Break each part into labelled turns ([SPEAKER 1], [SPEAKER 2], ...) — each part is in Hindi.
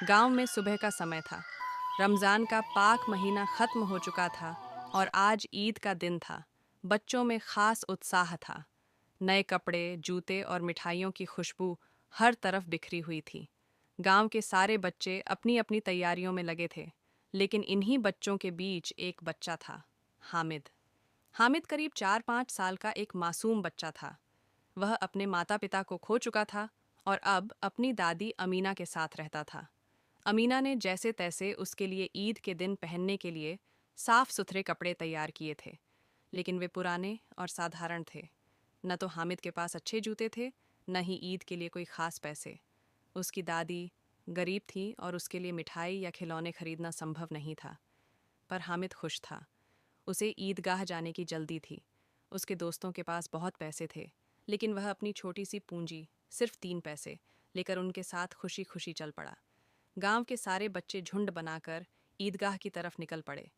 [SPEAKER 1] गांव में सुबह का समय था। रमज़ान का पाक महीना ख़त्म हो चुका था और आज ईद का दिन था। बच्चों में ख़ास उत्साह था। नए कपड़े, जूते और मिठाइयों की खुशबू हर तरफ बिखरी हुई थी। गांव के सारे बच्चे अपनी अपनी तैयारियों में लगे थे, लेकिन इन्हीं बच्चों के बीच एक बच्चा था, हामिद। हामिद करीब 4-5 साल का एक मासूम बच्चा था। वह अपने माता पिता को खो चुका था और अब अपनी दादी अमीना के साथ रहता था। अमीना ने जैसे तैसे उसके लिए ईद के दिन पहनने के लिए साफ सुथरे कपड़े तैयार किए थे, लेकिन वे पुराने और साधारण थे। न तो हामिद के पास अच्छे जूते थे, न ही ईद के लिए कोई खास पैसे। उसकी दादी गरीब थी और उसके लिए मिठाई या खिलौने खरीदना संभव नहीं था। पर हामिद खुश था। उसे ईदगाह जाने की जल्दी थी। उसके दोस्तों के पास बहुत पैसे थे, लेकिन वह अपनी छोटी सी पूंजी, सिर्फ 3 पैसे, लेकर उनके साथ खुशी खुशी चल पड़ा। गांव के सारे बच्चे झुंड बनाकर ईदगाह की तरफ निकल पड़े।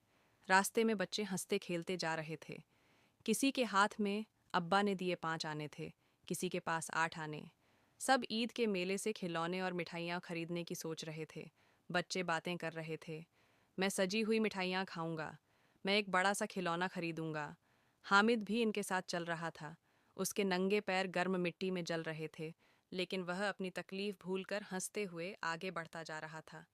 [SPEAKER 1] रास्ते में बच्चे हंसते खेलते जा रहे थे। किसी के हाथ में अब्बा ने दिए 5 आने थे, किसी के पास 8 आने। सब ईद के मेले से खिलौने और मिठाइयाँ खरीदने की सोच रहे थे। बच्चे बातें कर रहे थे। मैं सजी हुई मिठाइयाँ खाऊंगा, मैं एक बड़ा सा खिलौना खरीदूंगा। हामिद भी इनके साथ चल रहा था। उसके नंगे पैर गर्म मिट्टी में जल रहे थे, लेकिन वह अपनी तकलीफ भूलकर हंसते हुए आगे बढ़ता जा रहा था।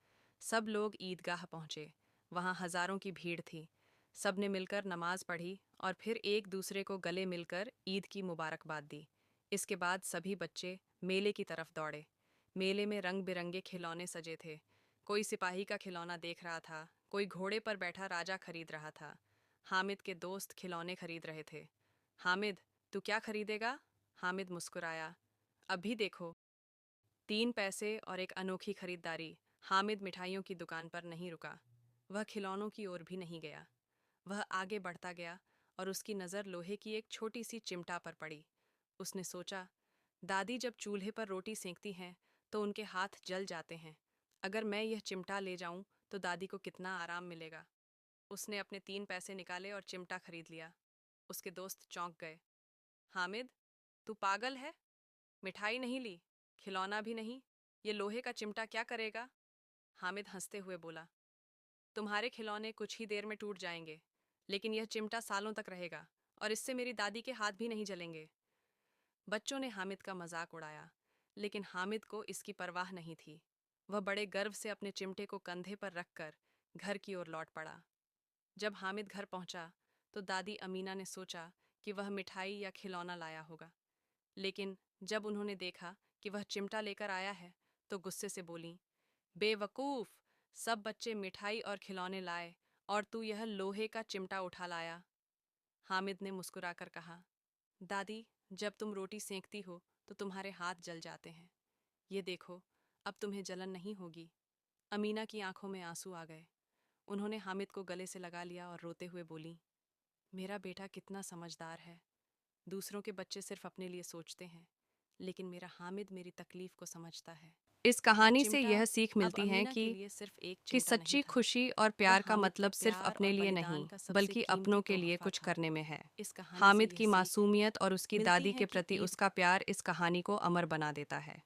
[SPEAKER 1] सब लोग ईदगाह पहुंचे। वहां हजारों की भीड़ थी। सब ने मिलकर नमाज पढ़ी और फिर एक दूसरे को गले मिलकर ईद की मुबारकबाद दी। इसके बाद सभी बच्चे मेले की तरफ दौड़े। मेले में रंग बिरंगे खिलौने सजे थे। कोई सिपाही का खिलौना देख रहा था, कोई घोड़े पर बैठा राजा खरीद रहा था। हामिद के दोस्त खिलौने खरीद रहे थे। हामिद, तू क्या खरीदेगा? हामिद मुस्कुराया। अभी देखो। 3 पैसे और एक अनोखी खरीदारी। हामिद मिठाइयों की दुकान पर नहीं रुका। वह खिलौनों की ओर भी नहीं गया। वह आगे बढ़ता गया और उसकी नज़र लोहे की एक छोटी सी चिमटा पर पड़ी। उसने सोचा, दादी जब चूल्हे पर रोटी सेंकती हैं तो उनके हाथ जल जाते हैं। अगर मैं यह चिमटा ले जाऊं तो दादी को कितना आराम मिलेगा। उसने अपने 3 पैसे निकाले और चिमटा खरीद लिया। उसके दोस्त चौंक गए। हामिद, तू पागल है? मिठाई नहीं ली, खिलौना भी नहीं, ये लोहे का चिमटा क्या करेगा? हामिद हंसते हुए बोला, तुम्हारे खिलौने कुछ ही देर में टूट जाएंगे, लेकिन यह चिमटा सालों तक रहेगा और इससे मेरी दादी के हाथ भी नहीं जलेंगे। बच्चों ने हामिद का मजाक उड़ाया, लेकिन हामिद को इसकी परवाह नहीं थी। वह बड़े गर्व से अपने चिमटे को कंधे पर रखकर घर की ओर लौट पड़ा। जब हामिद घर पहुंचा तो दादी अमीना ने सोचा कि वह मिठाई या खिलौना लाया होगा, लेकिन जब उन्होंने देखा कि वह चिमटा लेकर आया है तो गुस्से से बोलीं, बेवकूफ, सब बच्चे मिठाई और खिलौने लाए और तू यह लोहे का चिमटा उठा लाया। हामिद ने मुस्कुराकर कहा, दादी, जब तुम रोटी सेंकती हो तो तुम्हारे हाथ जल जाते हैं। ये देखो, अब तुम्हें जलन नहीं होगी। अमीना की आंखों में आंसू आ गए। उन्होंने हामिद को गले से लगा लिया और रोते हुए बोली, मेरा बेटा कितना समझदार है। दूसरों के बच्चे सिर्फ अपने लिए सोचते हैं, लेकिन मेरा हामिद मेरी तकलीफ को समझता है। इस
[SPEAKER 2] वह
[SPEAKER 1] कहानी से
[SPEAKER 2] चिमटा
[SPEAKER 1] यह सीख
[SPEAKER 2] अब
[SPEAKER 1] मिलती है
[SPEAKER 2] अमीना के लिए सिर्फ एक
[SPEAKER 1] कि
[SPEAKER 2] चिमटा नहीं
[SPEAKER 1] सच्ची
[SPEAKER 2] था।
[SPEAKER 1] खुशी और
[SPEAKER 2] वह
[SPEAKER 1] प्यार का
[SPEAKER 2] हामिद के
[SPEAKER 1] मतलब सिर्फ
[SPEAKER 2] प्यार
[SPEAKER 1] अपने
[SPEAKER 2] और
[SPEAKER 1] लिए
[SPEAKER 2] बलिदान
[SPEAKER 1] नहीं,
[SPEAKER 2] का सबसे
[SPEAKER 1] बल्कि अपनों
[SPEAKER 2] कीमती
[SPEAKER 1] के लिए
[SPEAKER 2] तोहफा
[SPEAKER 1] कुछ
[SPEAKER 2] था।
[SPEAKER 1] करने में है।
[SPEAKER 2] इस कहानी से
[SPEAKER 1] हामिद
[SPEAKER 2] यह
[SPEAKER 1] की
[SPEAKER 2] सीख
[SPEAKER 1] मासूमियत और उसकी
[SPEAKER 2] मिलती
[SPEAKER 1] दादी
[SPEAKER 2] है
[SPEAKER 1] के
[SPEAKER 2] कि
[SPEAKER 1] प्रति
[SPEAKER 2] ईद
[SPEAKER 1] उसका प्यार इस कहानी को अमर बना देता है।